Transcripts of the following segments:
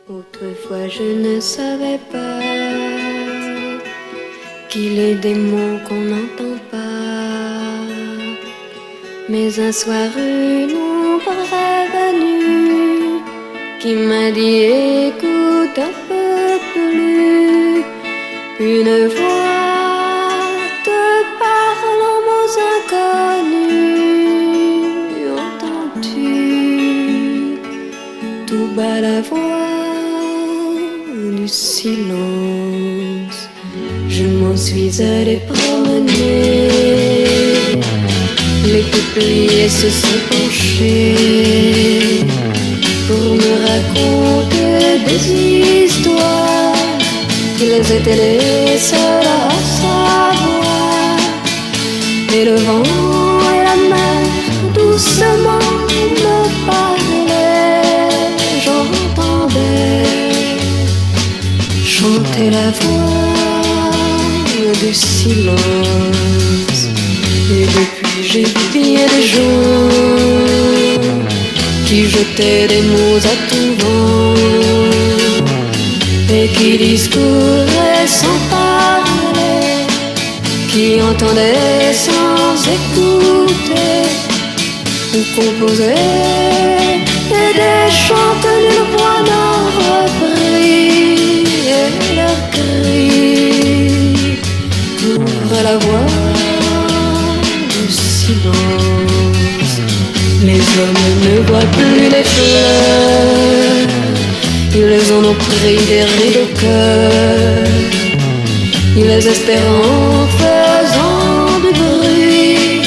Autrefois je ne savais pas qu'il est des mots qu'on n'entend pas. Mais un soir une ombre est venue qui m'a dit écoute un peu plus. Une voix te parle en mots inconnus. Entends-tu tout bas la voix du silence? Je m'en suis allée promener, les peupliers se sont penchés pour me raconter des histoires. Ils étaient les seuls à savoir. Et le vent et la mer doucement me parlaient. J'entendais chanter la voix du silence. Et depuis j'ai vu bien des gens qui jetaient des mots à tout vent et qui discouraient sans parler, qui entendaient sans écouter ou composaient des chants que nulle voix n'a repris. Et leurs cris couvrent la voix du silence. Les hommes ne voient plus les fleurs, ils en ont pris des rides au cœur. Ils espèrent en faisant du bruit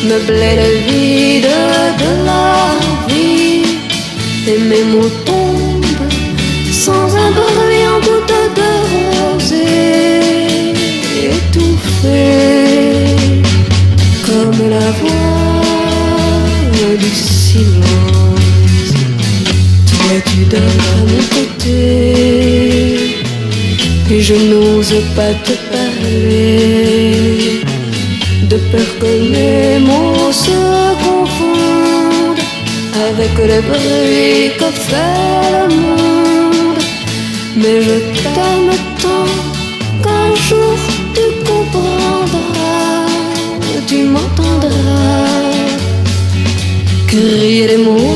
meubler le vide de leur vie. Et mes mots tombent sans un bruit en goutte de rosée, étouffée comme la voix du silence. Toi tu dors à mon côté et je n'ose pas te parler, de peur que mes mots se confondent avec le bruit que fait le monde. Mais je t'aime tant qu'un jour tu comprendras, tu m'entendras crier les mots